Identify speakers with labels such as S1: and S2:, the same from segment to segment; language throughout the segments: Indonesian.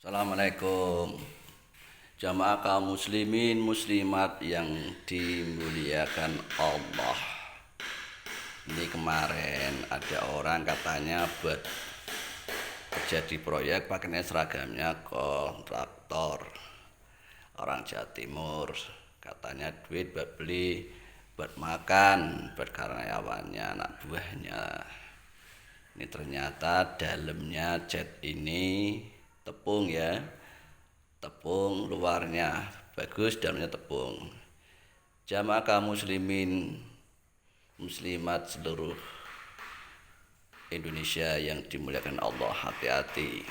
S1: Assalamualaikum. Jamaah kaum muslimin muslimat yang dimuliakan Allah. Ini kemarin ada orang katanya buat kerja di proyek pakainya seragamnya kontraktor. Orang Jawa Timur katanya duit buat beli, buat makan, buat karyawannya, anak buahnya. Ini ternyata dalamnya cat ini tepung ya, tepung luarnya bagus, dalamnya tepung. Jamaah kaum muslimin muslimat seluruh Indonesia yang dimuliakan Allah, hati-hati.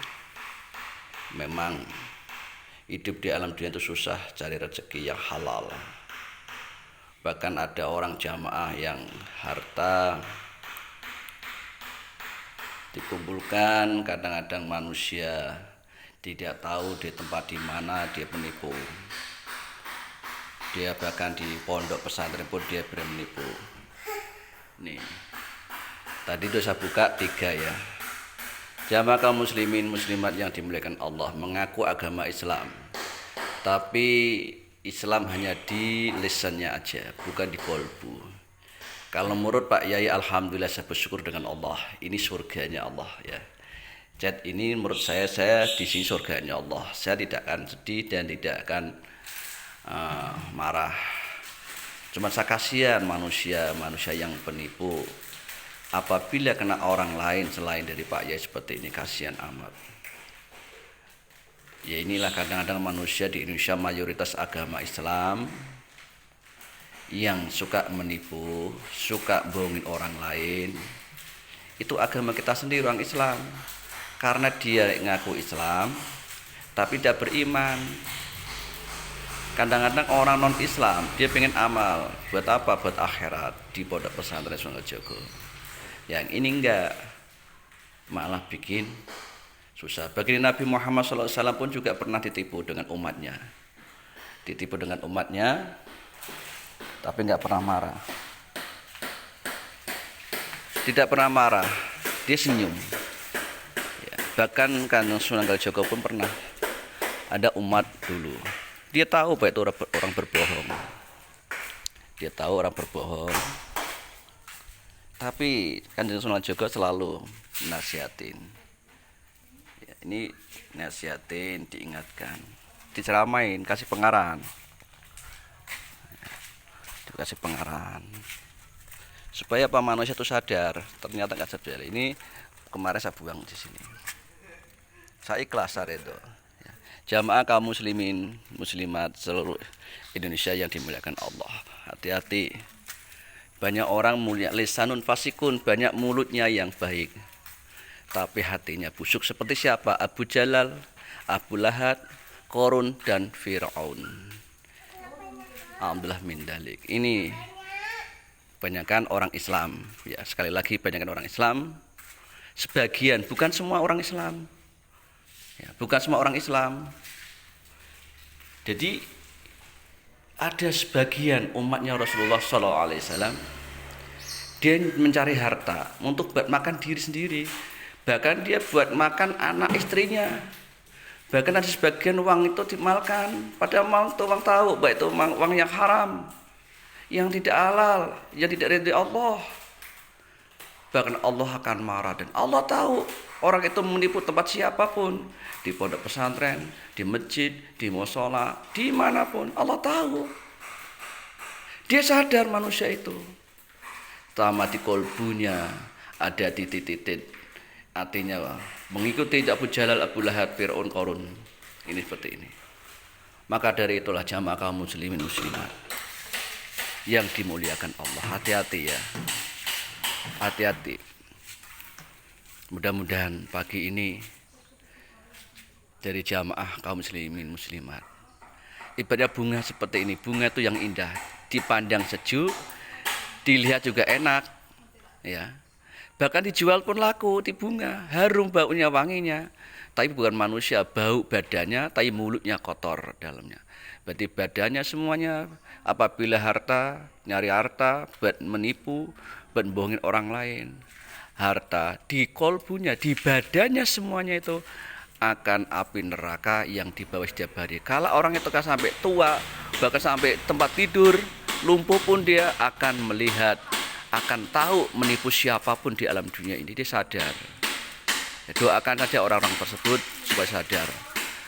S1: Memang hidup di alam dunia itu susah cari rezeki yang halal. Bahkan ada orang jamaah yang harta dikumpulkan, kadang-kadang manusia tidak tahu di tempat di mana dia menipu. Dia bahkan di pondok pesantren pun dia menipu. Nih, tadi dosa buka 3 ya. Jamaah kaum muslimin muslimat yang dimuliakan Allah, mengaku agama Islam, tapi Islam hanya di lisannya aja, bukan di kolbu. Kalau menurut Pak Yai, alhamdulillah saya bersyukur dengan Allah. Ini surganya Allah ya. Chat ini menurut saya di sini surganya Allah. Saya tidak akan sedih dan tidak akan marah. Cuma saya kasihan manusia yang penipu. Apabila kena orang lain selain dari Pak Yai seperti ini, kasihan amat. Ya inilah kadang-kadang manusia di Indonesia mayoritas agama Islam yang suka menipu, suka bohongin orang lain. Itu agama kita sendiri, orang Islam. Karena dia ngaku Islam tapi tidak beriman. Kadang-kadang orang non Islam dia pengen amal, buat apa? Buat akhirat di pondok pesantren Sunan Kalijaga. Yang ini enggak, malah bikin susah. Baginda Nabi Muhammad SAW pun juga pernah ditipu dengan umatnya. Ditipu dengan umatnya, tapi enggak pernah marah. Tidak pernah marah, dia senyum. Ya, bahkan Kanjeng Sunan Kalijaga pun pernah ada umat dulu. Dia tahu bahwa itu orang berbohong. Dia tahu orang berbohong. Tapi Kanjeng Sunan Kalijaga selalu nasihatin. Ya, ini nasihatin, diingatkan, diceramain, kasih pengarahan. Dikasih pengarahan. Supaya apa, manusia itu sadar, ternyata nggak sadar. Ini kemarin saya buang di sini. Saya ikhlas itu. Jamaah kaum muslimin muslimat seluruh Indonesia yang dimuliakan Allah, hati-hati. Banyak orang mulia lisanun fasikun, banyak mulutnya yang baik tapi hatinya busuk. Seperti siapa? Abu Jalal, Abu Lahab, Korun dan Fir'aun. Alhamdulillah min dalik. Ini banyakkan orang Islam ya, sekali lagi banyakkan orang Islam. Sebagian, bukan semua orang Islam ya, bukan semua orang Islam. Jadi ada sebagian umatnya Rasulullah SAW, dia mencari harta untuk buat makan diri sendiri, bahkan dia buat makan anak istrinya. Bahkan ada sebagian uang itu dimalkan, padahal uang tahu bahwa itu uang yang haram, yang tidak halal, yang tidak ridho Allah. Bahkan Allah akan marah, dan Allah tahu orang itu menipu tempat siapapun, di pondok pesantren, di masjid, di musola, dimanapun, Allah tahu. Dia sadar manusia itu. Sama di kolbunya ada titik-titik, artinya mengikuti Abu Jalal, Abu Lahab, Fir'aun, Korun. Ini seperti ini. Maka dari itulah jamaah kaum muslimin muslimat yang dimuliakan Allah, hati-hati ya. Hati-hati. Mudah-mudahan pagi ini dari jamaah kaum muslimin muslimat, ibadah bunga seperti ini, bunga itu yang indah, dipandang sejuk, dilihat juga enak ya. Bahkan dijual pun laku, di bunga, harum baunya, wanginya. Tapi bukan manusia, bau badannya, tapi mulutnya kotor dalamnya. Berarti badannya semuanya, apabila harta, nyari harta buat menipu, buat bohongin orang lain. Harta di kolbunya, di badannya semuanya itu akan api neraka yang di bawah setiap hari. Kalau orang itu kan sampai tua, bahkan sampai tempat tidur lumpuh pun dia akan melihat, akan tahu menipu siapapun di alam dunia ini. Dia sadar. Ya, doakan saja orang-orang tersebut supaya sadar.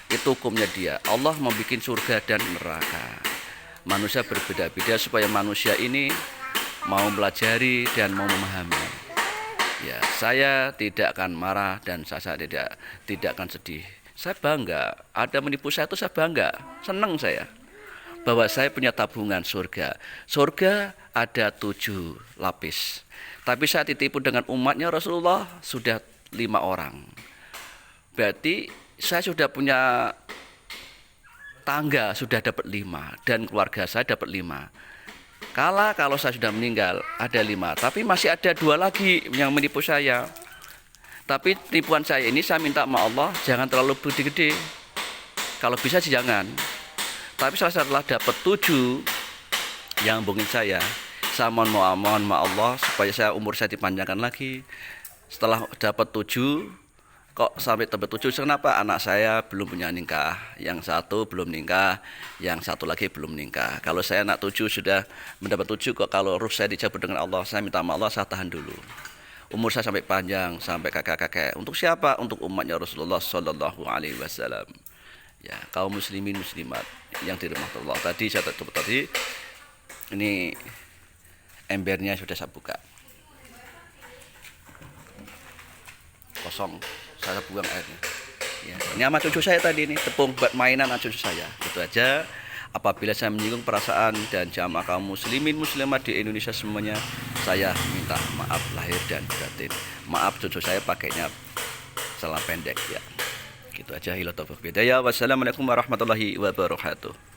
S1: Itu hukumnya dia. Allah membuat surga dan neraka. Manusia berbeda-beda supaya manusia ini mau pelajari dan mau memahami. Ya, saya tidak akan marah dan saya tidak akan sedih. Saya bangga, ada menipu saya itu saya bangga, senang saya bahwa saya punya tabungan surga. Surga ada 7 lapis. Tapi saya ditipu dengan umatnya Rasulullah sudah 5 orang. Berarti saya sudah punya tangga sudah dapat 5 dan keluarga saya dapat 5. Kalau saya sudah meninggal ada 5, tapi masih ada 2 lagi yang menipu saya. Tapi tipuan saya ini saya minta sama Allah jangan terlalu gede-gede. Kalau bisa sih jangan. Tapi setelah dapat 7 yang hubungin saya mohon sama Allah supaya umur saya dipanjangkan lagi. Setelah dapat 7, kok sampai dapat 7, kenapa anak saya belum punya nikah, yang satu belum nikah, yang satu lagi belum nikah. Kalau saya anak 7 sudah mendapat 7, kok kalau ruh saya dicabut dengan Allah, saya minta sama Allah, saya tahan dulu. Umur saya sampai panjang, sampai kakek-kakek. Untuk siapa? Untuk umatnya Rasulullah Sallallahu Alaihi Wasallam. Ya, kaum muslimin muslimat yang dirahmati Allah. Tadi saya tutup tadi, ini embernya sudah saya buka. Kosong. Saya buang airnya. Ya, ini sama cucu saya tadi ini tepung buat mainan sama cucu saya. Itu aja. Apabila saya menyinggung perasaan dan jamaah kaum muslimin muslimat di Indonesia semuanya, saya minta maaf lahir dan batin. Maaf cucu saya pakainya celana pendek ya. Gitu aja. Wassalamualaikum warahmatullahi wabarakatuh.